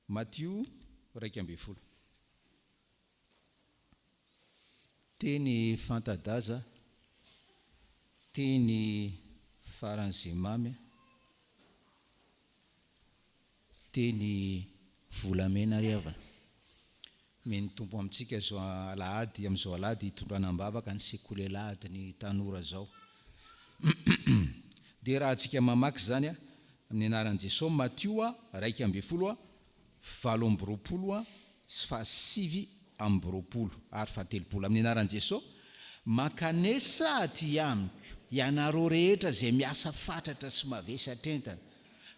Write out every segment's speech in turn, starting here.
Matio 1:20. Teny fantadaza, teny faran'izay mamy, teny volamena riavana. Meny tompo amintsika zao Alahady, amin'izao Alahady hitondranam-bavaka ny sekoly Alahady ny tanora zao. Dia raha antsika mamaky zany amin'ny anaran'i Jesoa, Matio 1:20, 7:20 sy 7:20 ary 7:30 amin'ny anaran'i Jesoa. Makanesa aty amiko ianareo rehetra zay miasa fatratra sy mavesa-trentana,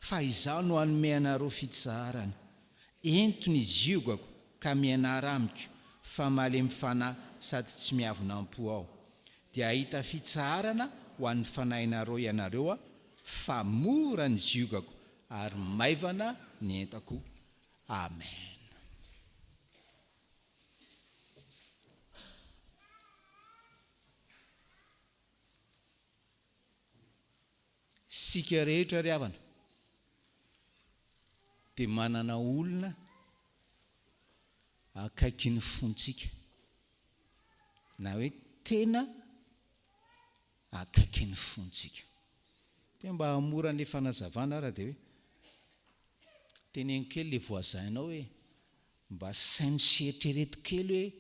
fa izaho no hanome anareo fitsaharana. Entony ziogako ka mianara amiko, fa malemy fanahy sady tsy miavonam-po aho. Dia ahita fitsaharana ho an'ny fanahinareo ianareo, fa mora ny ziogako ary maivana ny entako. Amen. Sika rehetra ry havana dia manana olona akaiky ny fontsika, na hoe tena akaiky ny fontsika. Dia mba hamora an'ilay fanazavana raha dia hoe teneny kely ilay voazahinao hoe mba sainy sy eritrereto kely hoe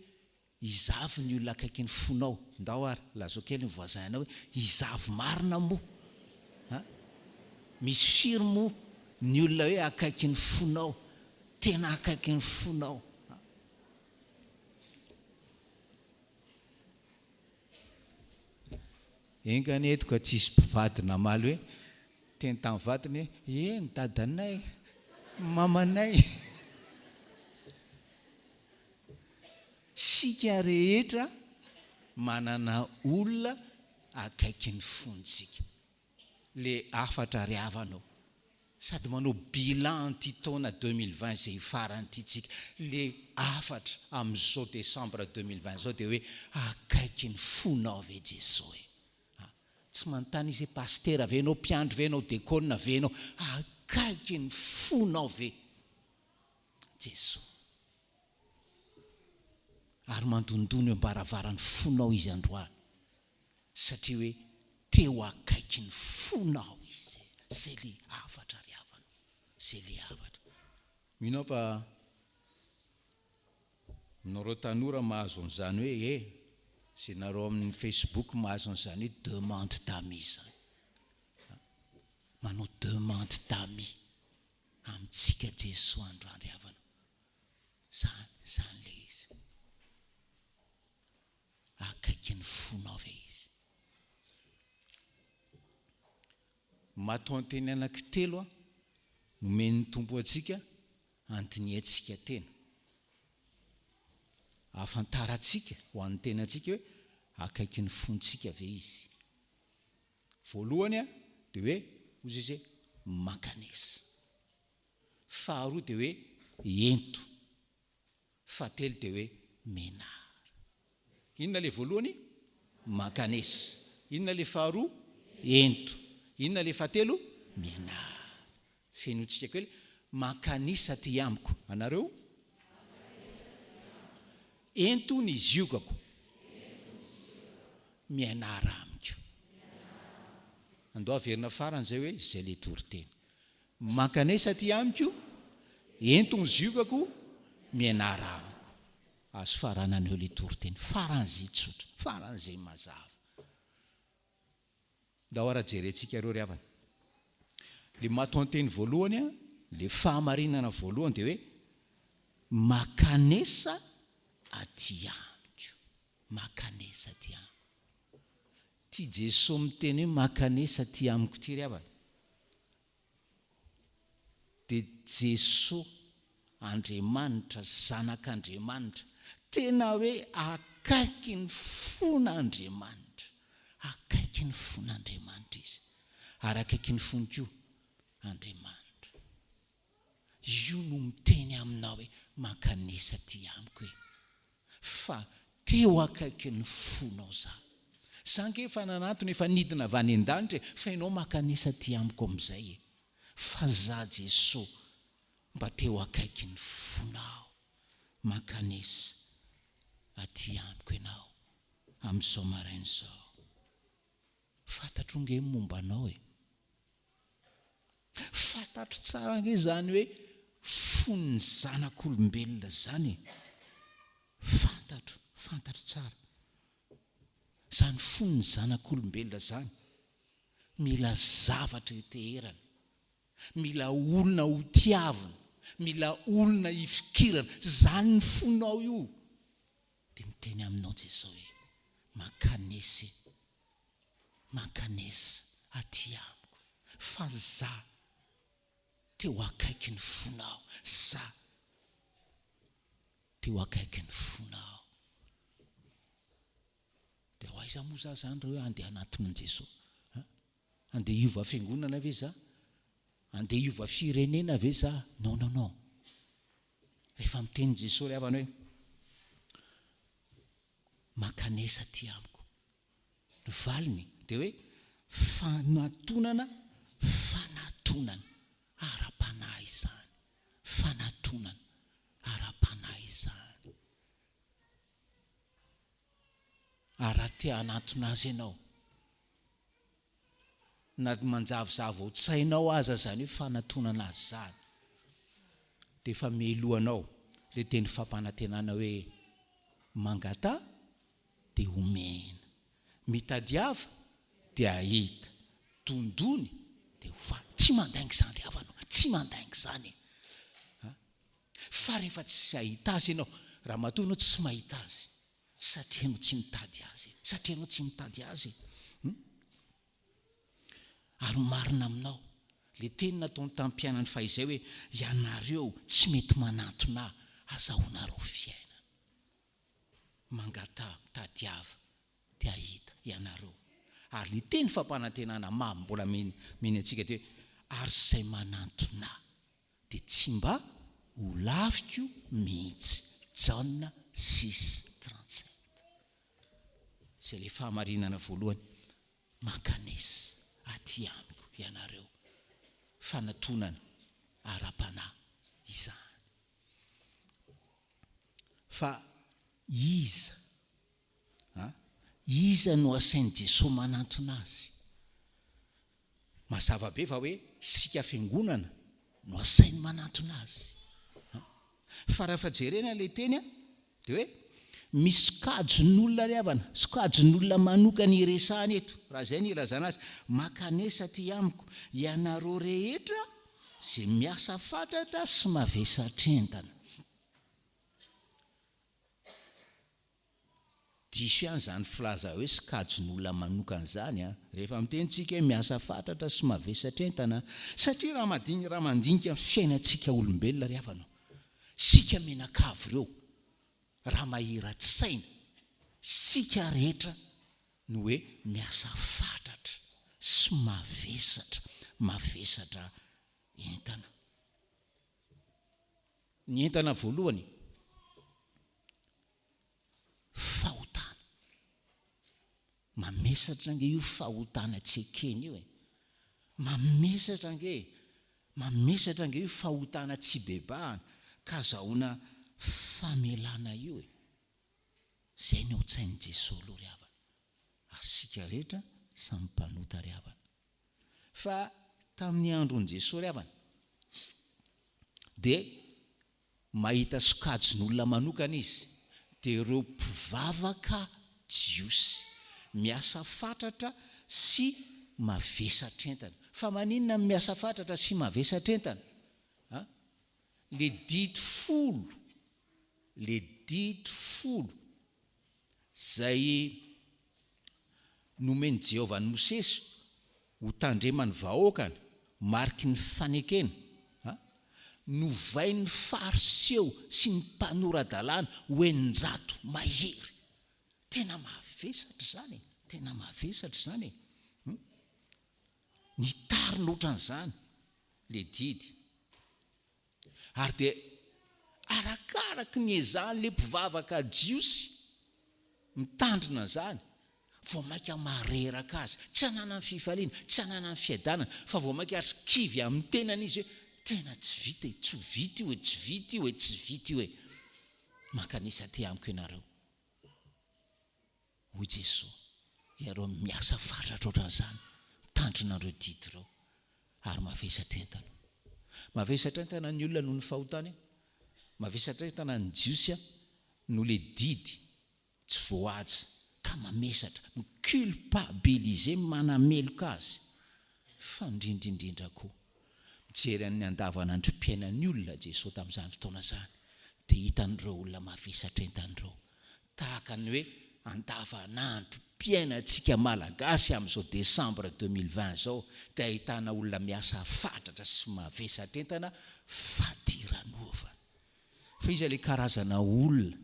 izavy ny olona akaiky ny fonao. Ndao ary lazao kely ny voazahinao hoe izavy marina moa, misy firy moa ny olona hoe akaiky ny fonao, tena akaiky ny fonao. Engany eto ka tsisy mpivady namaly hoe teny tamin'ny vadiny hoe ny dadanay, mamanay. Sika rehetra manana olona akaiky ny fontsika. Le afatra ry havanao sady manao bilan ty taona 2020 zay farany tytsika. Le afatra amin'izao Desambra 2020 zao dia hoe akaiky ny fonao ve Jesoa. Tsy manontany izy pasteur venao, mpiandro venao, dekona venao, akaiky ny fonao ve Jesoa. Ary mandondony ambaravarany fonao izy androany, satria hoe teo akaiky ny fonao izy. Zay le afatra ry havana, zay le afatra. Minao fa minareo tanora mahazo an'izany hoe zay nareo amin'ny Facebook mahazo an'izany hoe demande d'amis zany. Manao demande d'amis amintsika Jesoa androany ry havana. Zany le izy. Akaiky ny fonao ve izy. Matoan-teny anankitelo nomen'ny tompo atsika antiniantsika tena. Afantarantsika ho an'ny tenantsika hoe akaiky ny fontsika ve izy. Voalohany dia hoe ozy izy makanesa. Faharoa dia hoe ento. Fahatelo dia hoe menara. Inona le voalohany? Makanesa. Inona le faharoa? Ento. Inona le fahatelo? Menara. Fenotsika kely makanisa ty amiko. Anareo? Ento ny ziogako. Mianara amiko. Andao averina farany zay hoe zay le toriteny. Makanesa ty amiko, ento ny ziogako, mianara amiko. Azo faranany eo le toriteny. Faran'izay tsotra, faran'izay mazava. Ndao ara jerentsika ireo ry havana. Le matoan-teny voalohany, le fahamarinana voalohany dia hoe makanesa aty amiko. Makanesa aty amiko. Ty Jesoa miteny hoe makanesa aty amiko ty ry havana. Dia Jesoa Andriamanitra, zanak'Andriamanitra, tena hoe akaiky ny fon'Andriamanitra. Akaiky ny fon'Andriamanitra izy. Ary akaiky ny fony koa Andriamanitra. Io no miteny aminao hoe makanesa aty amiko hoe fa teo akaiky ny fonao zany. Sanke efa nanantony efa nidina avy any an-danitra fa ianao makanesa aty amiko amin'izay. Fa za Jesoa mba teo akaiky ny fonao makanesa aty amiko ianao amin'izao marain'izao. Fantatro nge momba anao fantatro tsara nge zany hoe fon'ny zanak'olombelona zany. Fantatro tsara zany fon'ny zanak'olombelona zany. Mila zavatra iteherana, mila olona ho tiavina, mila olona hifikirana. Zany ny fonao io. Dia miteny aminao Jesoa hoe mankanesa aty amiko, fa za teo akaiky ny fonao, za teo akaiky ny fonao. Dia ho aiza moa za zany reo andeha anatin'i Jesoa? Andeha hiova fiangonana ve za? Andeha hiova firenena ve za? Non. Rehefa miteny Jesoa ry havana hoe mankanesa aty amiko, ny valiny dia hoe fanatonana ara-panahy izany. Fanatonana ara-panahy izany. Raha te hanatona azy ianao, na manjavozavo ao tsainao aza zany hoe fanatonana azy zany, dia efa mialohanao le teny fampanantenana hoe mangata dia omena, mitadiava dia ahita, tondony dia hovana. Tsy mandainga izany ry havanao, tsy mandainga izany. Fa rehefa tsy ahita azy ianao, raha matoa ianao tsy mahita azy, satria ianao tsy mitady azy. Ary marina aminao le teny nataony tamin'ny mpianany fahizay hoe ianareo tsy mety manantona azahoanareo fiainana. Mangata, tadiava dia ahita ianareo. Ary le teny fampanantenana mamy mbola meny antsika hoe ary izay manantona dia tsy mba ho laviko mihitsy. Jaona 6:37. Izay le fahamarinana voalohany. Mankanesa aty amiko ianareo, fanatonana ara-panahy izany. Fa iza no asain'i Jesoa manantona azy? Mazava be fa hoe sika fiangonana no asainy manantona azy. Fa raha fa jerena le teny dia hoe misy sokajin'olona ry havana, sokajin'olona manokana iresahany eto. Raha izay ny ilazana azy, mankanesa aty amiko ianareo rehetra izay miasa fatratra sy mavesa-trentana. Diso ihany zany filaza hoe sokajin'olona manokana zany rehefa mitentsika hoe miasa fatratra sy mavesa-trentana, satria raha mandinika ny fiainantsika olombelona ry havana, sika menakavy ireo, raha mahira-tsaina, sika rehetra no hoe miasa fatratra sy mavesatra entana. Ny entana voalohany, fahotana. Mamesatra nge io fahotana tsy ekeny io mamesatra nge io fahotana tsy bebahana ka zahoana famelana io zay ny aotsain'i Jesoa aloha ry havana. Ary sika rehetra samy mpanota ry havana. Fa tamin'ny andron'i Jesoa ry havana dia mahita sokajin'olona manokana izy, dia ireo mpivavaka jiosy miasa fatratra sy mavesa-trentana. Fa maninona miasa fatratra sy mavesa-trentana? Le dito folo zay nomeny Jehovah ny Mosesy ho tandremany vahoakany mariky ny fanekena, novainy fariseo sy ny mpanorandalàna hoenjato mahery. Tena mavesatra zany. Nitary loatran'izany le didy. Ary dia arakaraky ny ezahany le mpivavaka jiosy mitandrina zany, vao maika mareraka azy, tsy hanana ny fifaliana, tsy hanana ny fiadanana, fa vao maika ary kivy amin'ny tenany izy hoe tena tsy vita tsy vita io e makanisa ty amiko ianareo hoy Jesoa iareo miasa fatratra ohatran'izany mitandrinareo didy reo ary mavesatra entana ny olona noho ny fahotany mavesatra entana ny jiosy no le didy tsy voahaja ka mamesatra miculpabiliser manameloka azy fa indrindrindrindra koa mijery amin'ny andavanandrom-piainan'ny olona Jesoa tamin'izany fotoana izany dia hitan'ireo olona mavesatra entan'ireo tahaka ny hoe andavanandro mpiainantsika malagasy amin'izao Desambra 2020 zao dia ahitana olona miasa fatratra sy mavesatra entana fatiranova fa izy ilay karazana olona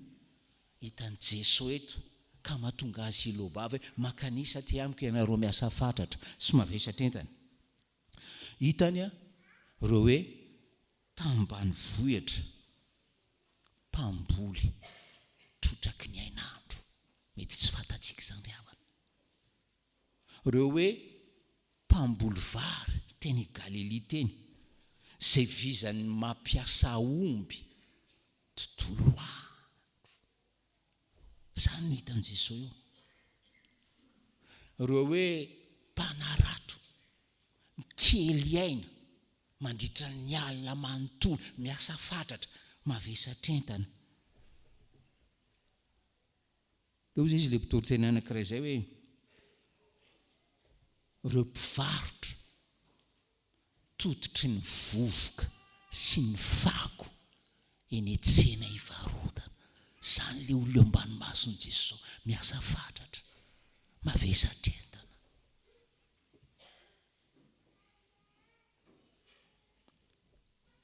hitan'i Jesoa eto ka mahatonga azy ilobavy makanisa ty amiko ianareo miasa fatratra sy mavesatra entana hitany reo hoe tambany vohitra mpamboly trotraky ny ainandro mety tsy fantatsika izany havana reo hoe mpamboly vary teny Galilea teny zay vizany mampiasa omby tontolo andro zany no hitan'i Jesoa io reo hoe mpanarato mikely aina mandritra ny alina manontolo miasa fatratra mavesatra entana deo izy le toriteny anankiray zay hoe reo mpivarotra tototry ny vovoka sy ny fako eny an-tsena hivarotana zany le olona eo ambany mason'i Jesoa miasa fatratra mavesatra entana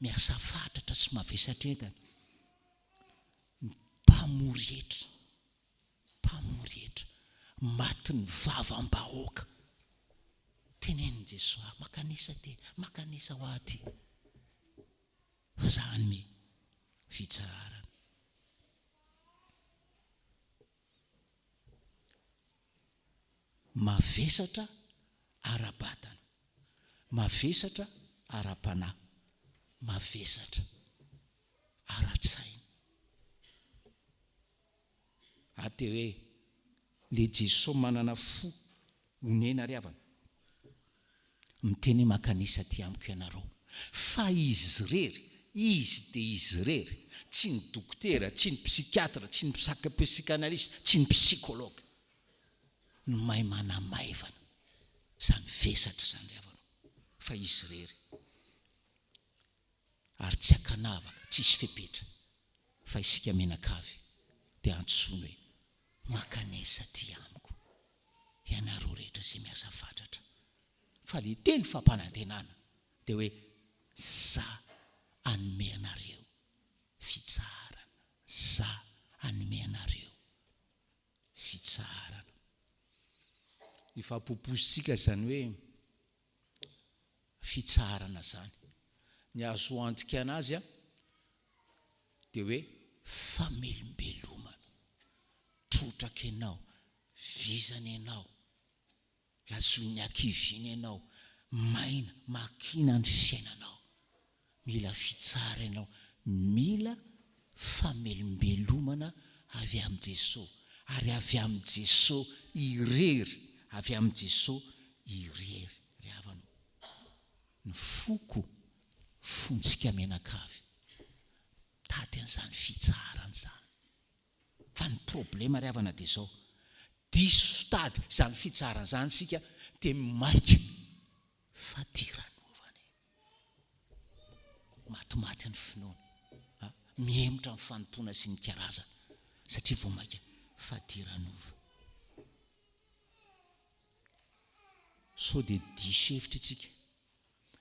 miasa fatratra sy mavesatra entana mpamorietra maty ny vavam-bahoaka tenen'i Jesoa makanisa teny makanisa ho aty fa zany me fitsarana mavesatra ara-batana mavesatra ara-panahy mavesatra ara-tsaina aty hoe le Jesoa manana fo onena ry havana miteny makanisa ty amiko ianareo fa izy dia izy rery tsy ny dokotera tsy ny psikiatra tsy ny psykanalista tsy ny psikologa no mahay manamaivana zany vesatra zany ry havana fa izy rery ary tsy akanavaka tsisy fepetra fa isika menakavy dia antsoina hoe makanisa ty amiko ianareo rehetra zay miasa fatratra fa le teny fampanantenana dia hoe za anome anareo fitsarana za anome anareo fitsarana ifampopozitsika zany hoe fitsarana zany ny azo antoka anazy dia hoe famelombelomana trotraka ianao vizana ianao lazoiny akiviny ianao maina makina ny fiainanao mila fitsara ianao mila famelombelomana avy amin'i Jesoa ary avy amin'i Jesoa irery avy amin'i Jesoa irery ry havana ny foko fontsika menakavy tady an'izany fitsarana zany fa ny problema ry havana dia zao diso tady zany fitsarana zany sika dia maika fatiranova matimaty ny finoana miemotra ny fanompona sy ny karazana satria vao maika fatiranova so dia diso hevitra itsika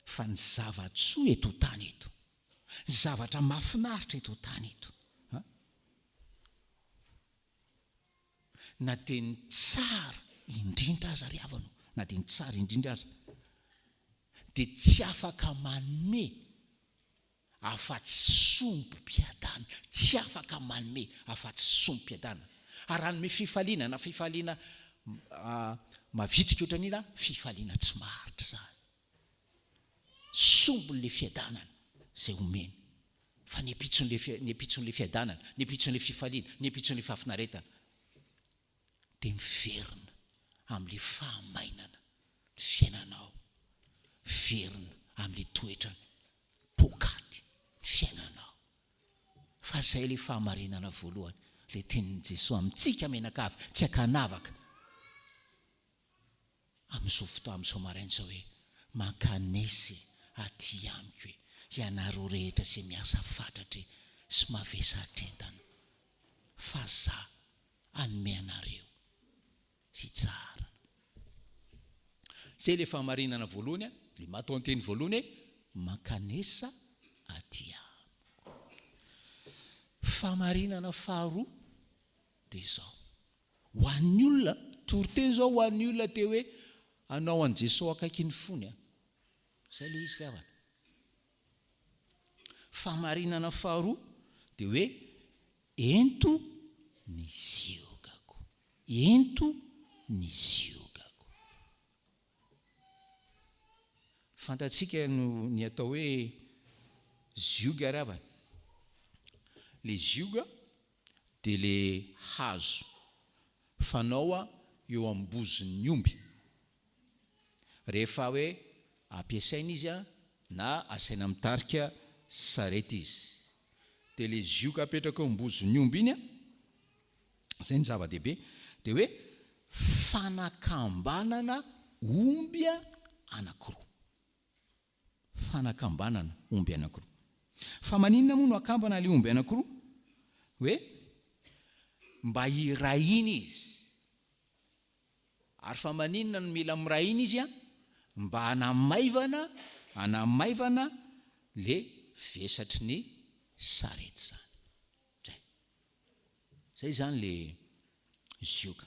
fa ny zavatsoa eto tany eto zavatra mahafinaritra eto tany eto na dia ny tsara indrindra aza ry havana na dia ny tsara indrindra aza dia tsy afaka manome afa-tsy sompo-piadana tsy afaka manome afa-tsy sompo-piadana ary ranome fifaliana na fifaliana mavitrika ohatran'ina fifaliana tsy maharitra zany sombon'le fiadanana zay omeny fa ny apitson'le fiadanana, ny apitson'le fifaliana, ny apitson'le fahafinaretana dia miverina amin'le fahamainana ny fiainanao, verina amin'le toetra pokaty ny fiainanao. Fa zay le fahamarinana voalohany, le tenin'i Jesoa amintsika menakavy tsy akanavaka amin'izao fotoa amin'izao maraina hoe mankanesy aty amiko hoe ianareo rehetra sy miasa fatratra sy mavesatretana fa za anome anareo fitsarana. Zay le fahamarinana voalohany, le mato anteny voalohany mankanesa aty amiko. Fahamarinana faharoa dia zao, ho an'ny olona toriteny zao, ho an'ny olona te hoe anao an' Jesoa akaiky ny fony zay le izy ravana. Fahamarinana faharoa dia hoe ento ny ziogako, ento ny ziogako. Fantatsika ny atao hoe zioga ravana. Le zioga dia le hazo fanao eo ambozon'ny omby rehefa hoe ampiasaina izy na asaina mitarika sarety izy. Dia le zioga apetraka eo ambozon'ny omby iny zay ny zava-dehibe, dia hoe fanakambanana omby anankiroa. Fanakambanana omby anankiroa. Fa maninona moa no akambana le omby anankiroa? Hoe mba hirahina izy. Ary fa maninona no mila mirahina izy mba hanamaivana le vesatry ny sarety zany. Zay zany le zioga.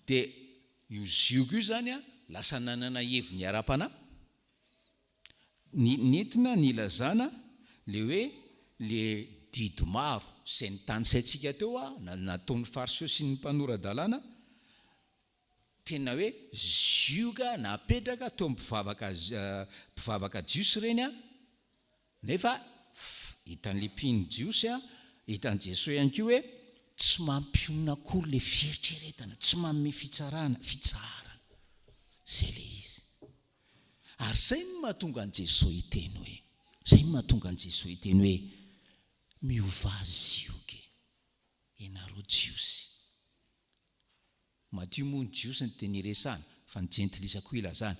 Dia io zioga io zany lasa nanana heviny ara-panahy nentina ny lazana le hoe le didy maro zay ny tanysaintsika teo nataon'ny fariseo sy ny mpanorandalàna, tena hoe zioga napetraka teo mpivavaka jiosy reny nefa hitan'le mpino jiosy hitan'i Jesoa ihany koa hoe tsy mampionona akory le fieritreretana, tsy manome fitsarana zay le izy. Ary zay mahatonga an' Jesoa hiteny hoe miova zioga ianareo jiosy. Madio moa ny jiosy ny teny resahana, fa ny jentilisa koa ilazana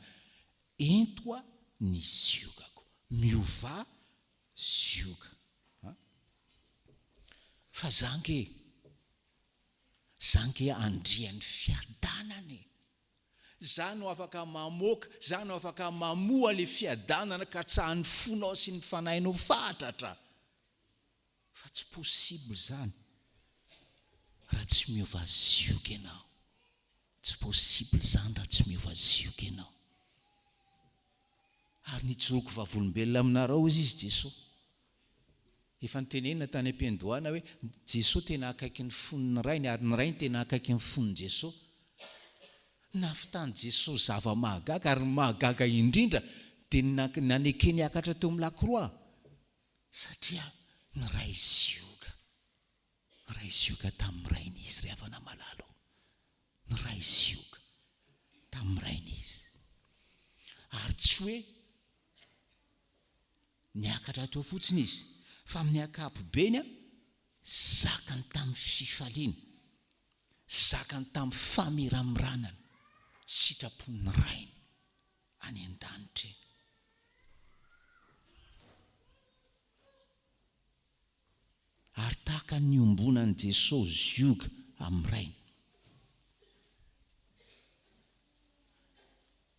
ento ny ziogako, miova zioga. Fa zange andrian'ny fiadanana, za no afaka mamoaka, za no afaka mamoa le fiadanana ka tsahan'ny fonao sy ny fanahinao fatratra. Fa tsy possible zany raha tsy miova zioga ianao. Tsy possible zany raha tsy miova zioga ianao. Ary nijoroko vavolombelona aminareo izy Jesoa. Efa nitenenina tany am-piandohana hoe Jesoa tena akaiky ny foniny rainy, ary ny rainy tena akaiky ny foniny Jesoa. Nafitany Jesoa zava-mahagaga, ary mahagaga indrindra dia nanekeny akatra teo amin'ny lakroa satria ny ray zioga tamin'ny rainy izy ry havana malalo. Ny ray zioga tamin'ny rainy izy. Ary tsy hoe niakatra teo fotsiny izy, fa amin'ny ankapobeny zakany tamin'ny fifaliana, zakany tamin'ny famiramirana, sitrapon'ny rainy any an-danitra. Ary tahaka ny ombonan'i Jesoa zioga amin'ny rainy.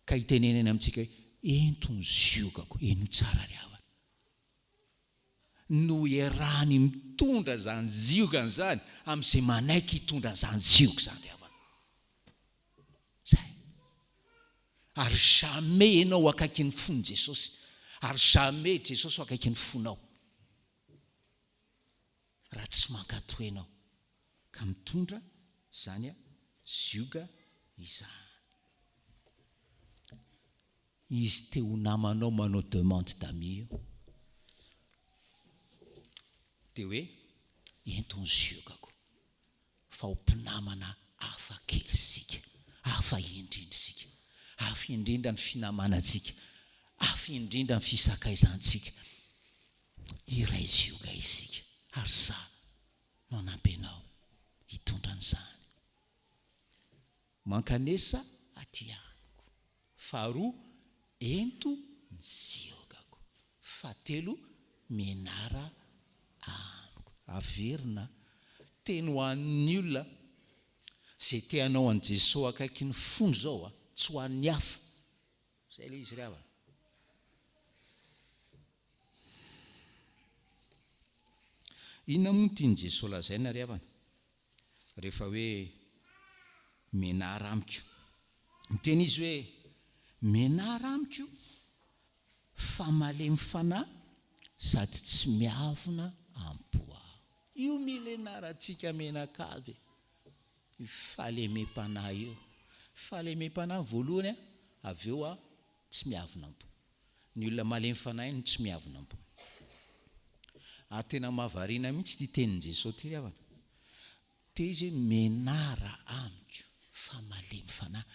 Ka hitenenana amintsika hoe ento ny ziogako, eno tsara ry havana. No iarahany mitondra zany ziogany zany amin'izay manaiky hitondra zany zioga zany ry havana. Zay. Ary jamais ianao akaiky ny fony Jesosy, ary jamais Jesosy akaiky ny fonao raha tsy mankatoenao ka mitondra zany zioga izany. Izy te ho namanao manao demande d'amis dia hoe entony ziokako fa ho mpinamana hafa kely sika, hafa indrindra sika, hafa indrindra ny finamanantsika, hafa indrindra ny fisakaizantsika. Iray zioka isika ary za no anampy anao hitondra an'izany. Mankanesa aty amiko. Faharoa, ento ny ziokako. Fahatelo, menara amiko. Averina teny ho an'ny olona zay te hanao an' Jesoa akaiky ny fony zao tsy ho an'ny hafa. Zay le izy ry havana. Inona moa tiany Jesoa lazaina ry havana rehefa hoe menara amiko? Miteny izy hoe menara amiko fa malemy fanahy sady tsy miavona am-po aho. Io milenarantsika menakavy, fahalemem-panahy io. Fahalemem-panahy voalohany avy eo tsy miavona am-po. Ny olona malemy fanahy no tsy miavona am-po. Ary tena mahavariana mihitsy ty tenin' Jesoa ty ry havana. Te izy hoe menara amiko fa malemy fanahy.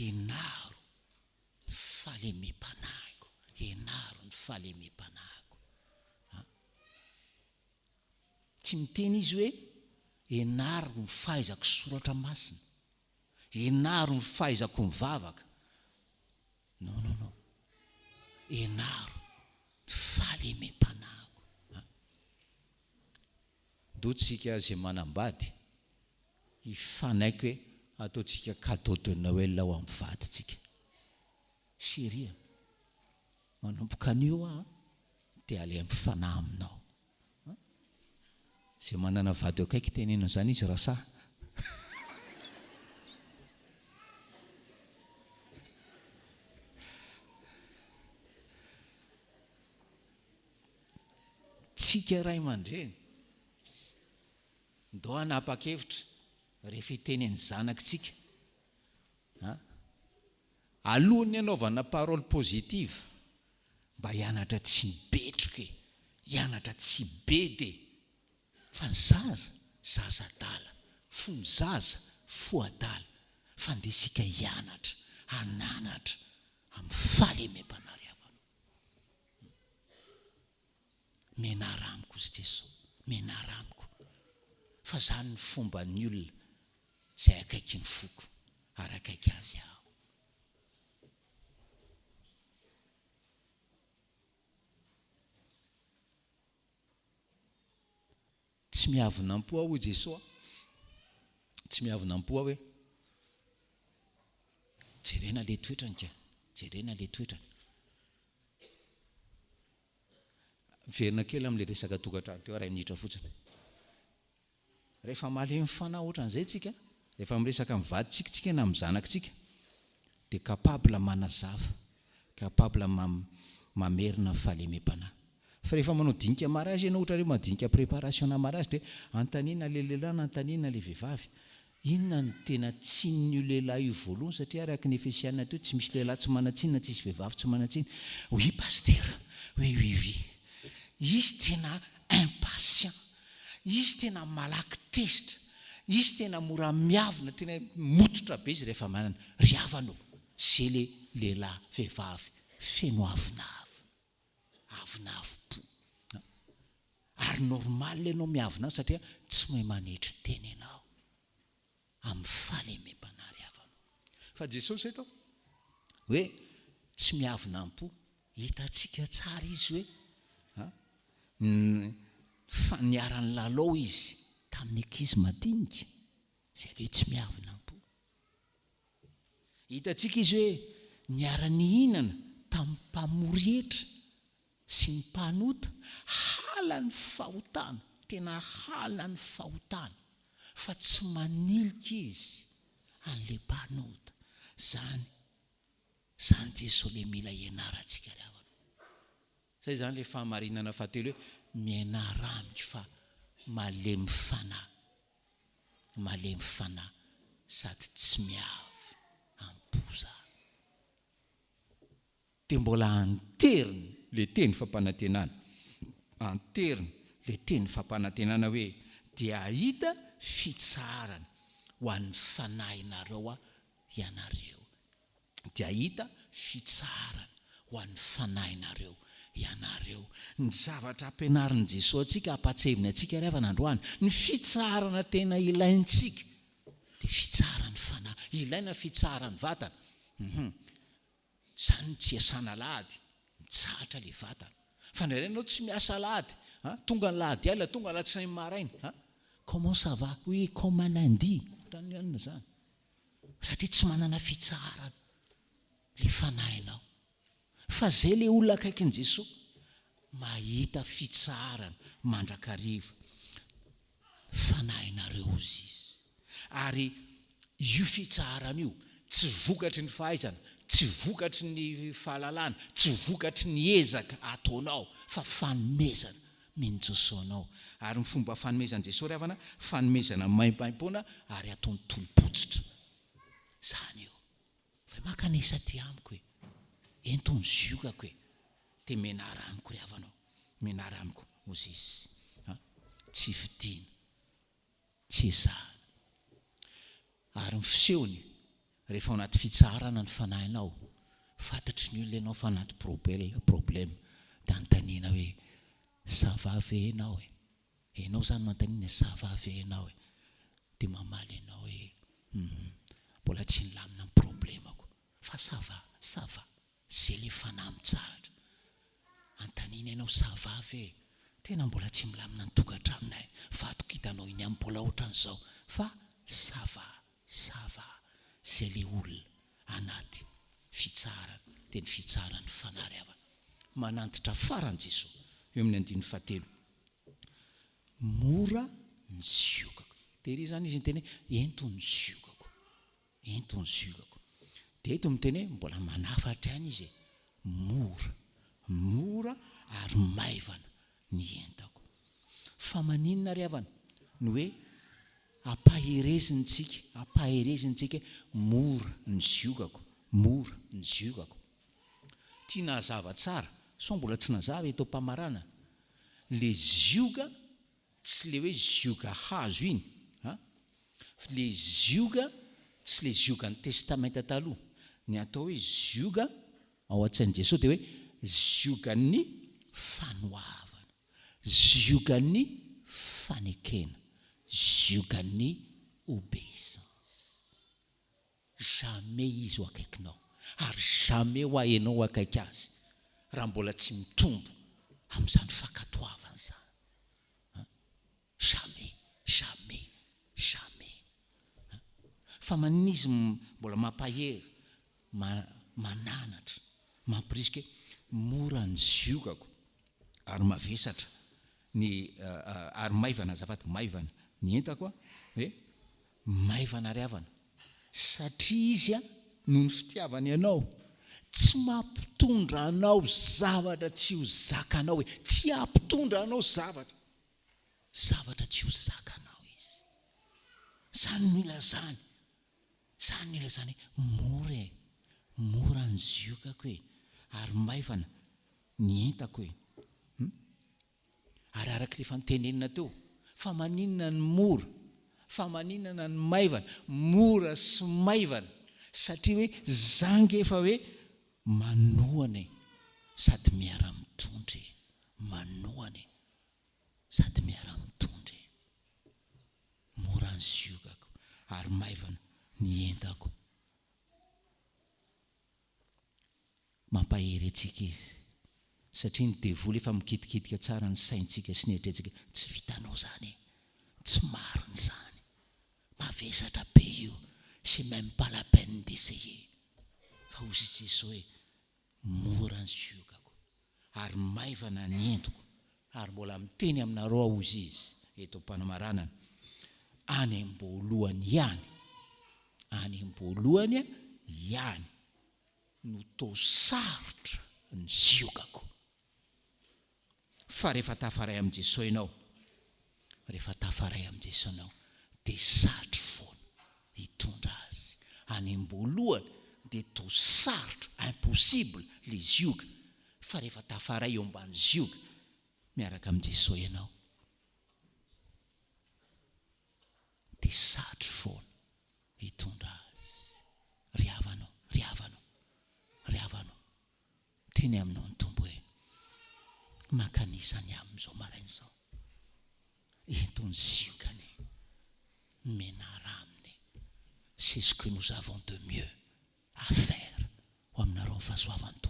Ienaro ny fahalemem-panahiko, ienaro ny fahalemem-panahiko. Tsy miteny izy hoe ienaro ny fahaizako soratra masina, ienaro ny fahaizako mivavaka. No. Ienaro ny fahalemem-panahiko. Dotsika zay manambady ifanaiko hoe ataotsika cadeau de Noël ho amin'ny vaditsika. Chérie, manomboka anio dia alea mifanahy aminao. Zay manana vady akaiky tenenao zany izy rasa. Tsika ray aman-dreny ndao hanapa-kevitra rehefa hiteny ny zanakitsika. Alohan'ny hanaovana parole positive mba hianatra tsy mibetroka, hianatra tsy bedy, fa ny zaza adala, fo ny zaza fo adala, fa ndesika hianatra, hananatra amin'ny fahalemem-panahy ry havana. Menara amiko izy Jesoa, menara amiko. Fa zany ny fomba ny olona zay akaiky ny foko ary akaiky azy aho. Tsy miavona am-po aho Jesoa, tsy miavona am-po aho hoe jerena le toetrany ka, jerena le toetrany. Verina kely amin'le resaka tokantrano teo 2 minitra fotsiny. Rehefa malemy fanahy ohatran'izay tsika, rehefa miresaka mivaditsika tsika na mizanakitsika, dia capable manazava, capable mamerina fahalemem-panahy. Fa rehefa manao dinika mariage ianao, ohatra hoe madinika préparation na mariage, dia antanina le lehilahy na antanina le vehivavy. Inona ny tena tsin'ny io lehilahy io voalohany, satria araka ny Efesiana teo tsy misy lehilahy tsy manantsiny na tsisy vehivavy tsy manantsiny. Oui pasteur, oui. Izy tena impatient, izy tena malaky tezitra, izy tena mora miavona, tena mototra be izy rehefa manana ry havana. Zay le lehilahy vehivavy feno avinavo, avinavo-po. Ary normal ianao miavina satria tsy mahay manetry teny ianao amin'ny fahalemem-panahy ry havana. Fa Jesosy zay tao hoe tsy miavina am-po, hitantsika tsara izy hoe faniaran'ny lalao izy tamin'ny ankizy madinika, zay hoe tsy miavina am-po. Hitantsika izy hoe niara-ny hinana tamin'ny mpamorietra sy ny mpanota, halan'ny fahotana, tena halan'ny fahotana, fa tsy manilika izy an'le mpanota. Zany Jesosy le mila ianarantsika ry havana. Zay zany le fahamarinana fahatelo hoe mianara amiko fa malemy fanahy sady tsy miavy am-poza. Dia mbola anteriny le teny fampanantenana, anteriny le teny fampanantenana hoe dia ahita fitsarana ho an'ny fanahinareo ianareo. Dia ahita fitsarana ho an'ny fanahinareo ianareo. Ny zavatra ampianarin'i Jesoa antsika, ampatsevina antsika rehefa nandroany, ny fitsarana tena ilaintsika dia fitsarany fanahy. Ilaina fitsarany vatana. Zany tsy asana Alahady, mitsahatra le vatana. Fa ndrainao tsy miasa Alahady, tonga ny Lahady alina, tonga latsinainy maraina. Comment ça va? Oui, comment lundi? Tanana zany. Satria tsy manana fitsarana le fanahinao. Fa zay le olona akaikin'i Jesoa mahita fitsarana mandrakariva. Fanahinareo izy. Ary io fitsarana io tsy vokatry ny fahaizana, tsy vokatry ny fahalalana, tsy vokatry ny ezaka ataonao, fa fanomezana minjosoanao. Ary ny fomba fanomezana Jesoa rehavana, fanomezana maimaimpona ary ataony tolopotsitra. Zany io. Fa makanesa ty amiko hoe, entony ziokako hoe, dia menara amiko rehavanao, menara amiko ozy izy. Tsy fidiana, tsy ezahana. Ary ny fisehony, rehefa ao anaty fitsarana ny fanahinao, fantatry ny olona ianao fa anaty problème, dia antaniana hoe, ça va ve ianao e? Ianao zany mantaniana, ça va ve ianao e? Dia mamaly ianao hoe, mbola tsy nilamina ny problémako, fa ça va, zay le fanahy mitsahatra. Antaniana ianao, ça va ve? Tena mbola tsy milamina ny tokantraminay, fa atokitanao iny amin'ny mbola ohatran'izao, fa ça va, zay le olona anaty fitsarana, dia ny fitsarany fanahy rehavana. Manantitra farany Jesoa, eo amin'ny 7. Mora ny ziokako. Dia ry zany izy ny teny hoe, entony ziokako. Dia eto miteny hoe, mbola manafatra ihany izy. Mora ary maivana ny entako. Fa maninona rehavana? Ny hoe ampaherezintsika mora ny ziokako. Tia nazava tsara, so mbola tsy nazava eto mpamarana. Le zioka tsy le hoe zioka hazo iny, le zioka tsy le zioka ny testamenta taloha. Ny atao hoe zioka ao an-tsain'i Jesoa dia hoe zioka ny fanoavana, zioka ny fanekena, zioka ny obéissance. Jamais izy ho akaikinao, ary jamais ho ahenao akaiky azy, raha mbola tsy mitombo amin'izany fankatoavana izany. Jamais. Fa maninona izy mbola mampahery, mananatra, mampirisika mora ny ziokako ary mavesatra ny ary maivana, azafady maivana ny entako hoe maivana rehavana. Satria izy noho ny fitiavany ianao, tsy mampitondra anao zavatra tsy ho zakanao hoe, tsy ampitondra anao zavatra tsy ho zakanao izy. Zany mila zany mora ny ziokako hoe, ary maivana ny entako hoe. Ary araka rehefa nitenenina teo, fa maninona ny mora, fa maninona ny maivana, mora sy maivana, satria hoe zanga efa hoe manohana sady miara-mitondry, mora ny ziokako ary maivana ny entako. Mampahery antsika izy, satria ny devoly efa mikitikitika tsara ny saintsika sy ny eritreretintsika. Tsy vitanao zany, tsy marina zany, mavesatra be io, c'est même pas la peine d'essayer. Fa hozy Jesoa hoe mora ny ziokako ary maivana ny entoko. Ary mbola miteny aminareo ahozy izy eto am-panamaranana, any am-boalohany ihany no toa sarotra ny ziokako. Fa rehefa tafaray amin'i Jesoa ianao, dia sarotro foana hitondra azy. Any am-boalohany dia toa sarotra, impossible le zioka. Fa rehefa tafaray eo ambany zioka, miaraka amin'i Jesoa ianao, dia satry foana hitondra azy. Riavanao, riavanao, riavanao. Teny aminao ny tombo hoe makanisany amin'izao maraina izao. Entony ziokany menara aminy. C'est ce que nous avons de mieux à faire ho aminareo ny fahasoavan'ny